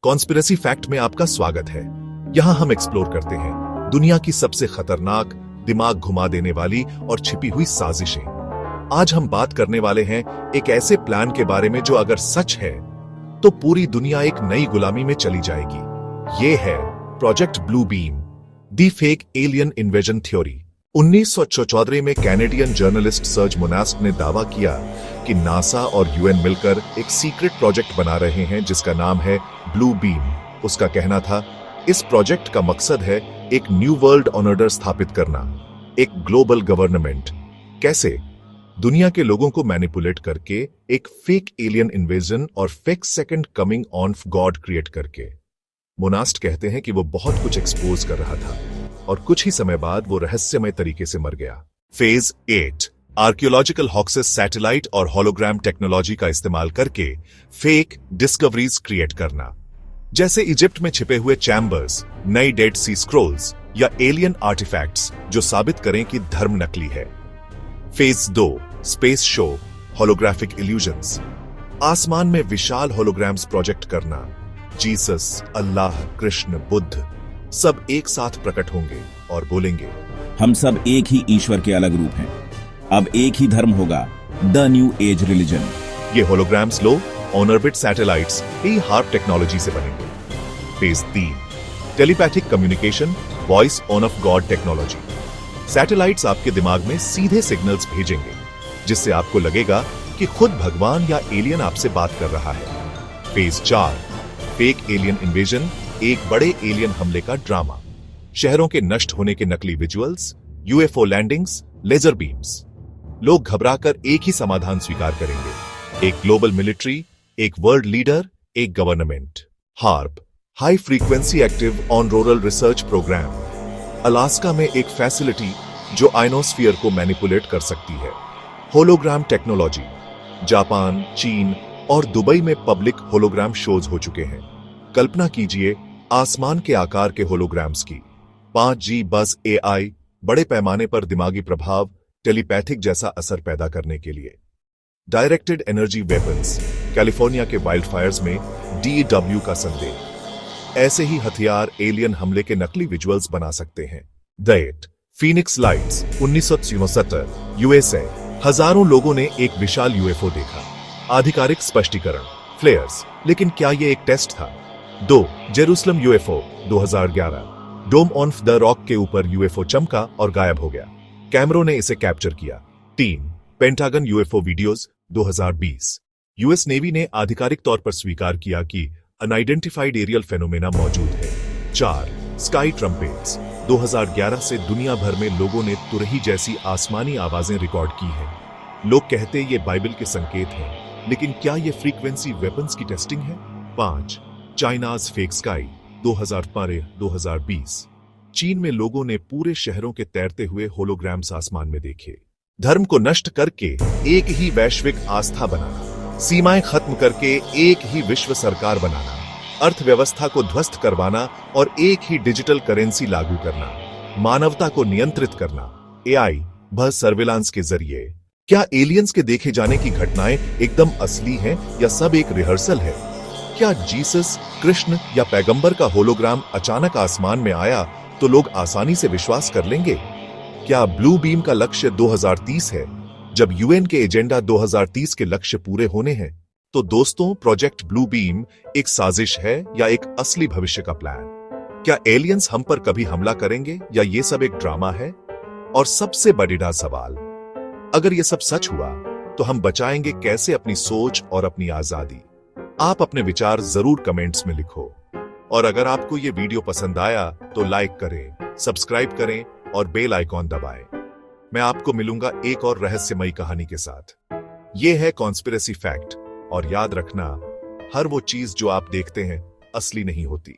Conspiracy fact में आपका स्वागत है। यहाँ हम एक्सप्लोर करते हैं दुनिया की सबसे खतरनाक, दिमाग घुमा देने वाली और छिपी हुई साजिशें। आज हम बात करने वाले हैं एक ऐसे प्लान के बारे में जो अगर सच है तो पूरी दुनिया एक नई गुलामी में चली जाएगी। ये है प्रोजेक्ट ब्लू बीम, दी फेक एलियन इन्वेजन थ्योरी। 1974 में कैनेडियन जर्नलिस्ट सर्ज मोनास्ट ने दावा किया कि नासा और यूएन मिलकर एक सीक्रेट प्रोजेक्ट बना रहे हैं जिसका नाम है ब्लू बीम। उसका कहना था, इस प्रोजेक्ट का मकसद है एक न्यू वर्ल्ड ऑर्डर स्थापित करना, एक ग्लोबल गवर्नमेंट। कैसे? दुनिया के लोगों को मैनिपुलेट करके, एक फेक एलियन इन्वेजन और fake second coming on God create करके। मोनास्ट कहते हैं कि वो बहुत कुछ एक्सपोज कर रहा था और कुछ ही समय बाद वो रहस्यमय तरीके से मर गया। फेज 8, आर्कियोलॉजिकल हॉक्सेस सैटेलाइट और होलोग्राम टेक्नोलॉजी का इस्तेमाल करके फेक डिस्कवरीज क्रिएट करना, जैसे इजिप्ट में छिपे हुए चैम्बर्स, नई डेड सी स्क्रोल्स या एलियन आर्टिफैक्ट्स जो साबित करें कि धर्म नकली है। Phase 2, space show, holographic illusions, आसमान में विशाल होलोग्राम्स प्रोजेक्ट करना। जीसस, अल्लाह, कृष्ण, बुद्ध सब एक साथ प्रकट होंगे और बोलेंगे, हम सब एक ही ईश्वर के अलग रूप हैं। अब एक ही धर्म होगा, द न्यू एज रिलीजन। ये होलोग्राम्स लो ऑनऑर्बिट सैटेलाइट्स ही हार्प टेक्नोलॉजी से बनेंगे। Phase 3, telepathic communication, voice on off God technology. Satellites आपके दिमाग में सीधे सिग्नल्स भेजेंगे जिससे आपको लगेगा कि खुद भगवान या एलियन आपसे बात कर रहा है। फेज 4, फेक एलियन इन्वेजन, एक बड़े एलियन हमले का ड्रामा। शहरों के नष्ट होने के नकली visuals, UFO landings, laser beams. लोग घबराकर एक ही समाधान स्वीकार करेंगे, एक ग्लोबल मिलिट्री, एक वर्ल्ड लीडर, एक government. HAARP, high frequency active auroral research programme. Alaska में एक फैसिलिटी जो आयनोस्फीयर को मैनिपुलेट कर सकती है। होलोग्राम टेक्नोलॉजी, जापान, चीन और दुबई में पब्लिक होलोग्राम शोज हो चुके हैं। कल्पना कीजिए आसमान के आकार के होलोग्राम्स की। 5G बस एआई, बड़े पैमाने पर दिमागी प्रभाव, टेलीपैथिक जैसा असर पैदा करने के लिए। डायरेक्टेड एनर्जी वेपन्स, कैलिफोर्निया के वाइल्डफायर्स में DW का संदेह। ऐसे ही हथियार एलियन हमले के नकली विजुअल्स बना सकते हैं। The eight, Phoenix lights, 1967, USA. हजारों लोगों ने एक विशाल यूएफओ देखा। आधिकारिक स्पष्टीकरण, फ्लेयर्स, लेकिन क्या यह एक टेस्ट था? 2, Jerusalem UFO, 2011। Dome on the rock के ऊपर यूएफओ चमका और गायब हो गया। कैमरों ने इसे कैप्चर किया। 3, pentagon UFO videos, 2020। US navy ने आधिकारिक तौर पर स्वीकार किया कि अनआइडेंटिफाइड एरियल फेनोमेना मौजूद है। 4, स्काई ट्रम्पेट्स, 2011 से दुनिया भर में लोगों ने तुरही जैसी आसमानी आवाजें रिकॉर्ड की हैं। लोग कहते ये बाइबल के संकेत हैं, लेकिन क्या ये फ्रीक्वेंसी वेपन्स की टेस्टिंग है? 5, चाइनाज फेक स्काई, 2012-2020। चीन में लोगों ने पूरे शहरों के तैरते हुए होलोग्राम्स आसमान में देखे। धर्म को नष्ट करके एक ही वैश्विक आस्था बनाना, सीमाएं खत्म करके एक ही विश्व सरकार बनाना, अर्थव्यवस्था को ध्वस्त करवाना और एक ही डिजिटल करेंसी लागू करना, मानवता को नियंत्रित करना, एआई बस सर्विलांस के जरिए। क्या एलियंस के देखे जाने की घटनाएं एकदम असली हैं या सब एक रिहर्सल है? क्या जीसस, कृष्ण या पैगंबर का होलोग्राम अचानक आसमान में आया तो लोग आसानी से विश्वास कर लेंगे? क्या ब्लू बीम का लक्ष्य 2030 है, जब यूएन के एजेंडा 2030 के लक्ष्य पूरे होने हैं? तो दोस्तों, प्रोजेक्ट ब्लू बीम एक साजिश है या एक असली भविष्य का प्लान? क्या एलियंस हम पर कभी हमला करेंगे या ये सब एक ड्रामा है? और सबसे बड़ा सवाल, अगर ये सब सच हुआ तो हम बचाएंगे कैसे अपनी सोच और अपनी आजादी? आप अपने विचार जरूर कमेंट्स में लिखो। और अगर आपको ये वीडियो पसंद आया तो लाइक करें, सब्सक्राइब करें और बेल आइकॉन दबाएं। मैं आपको मिलूंगा एक और रहस्यमयी कहानी के साथ। ये है कॉन्स्पिरेसी फैक्ट, और याद रखना, हर वो चीज जो आप देखते हैं असली नहीं होती।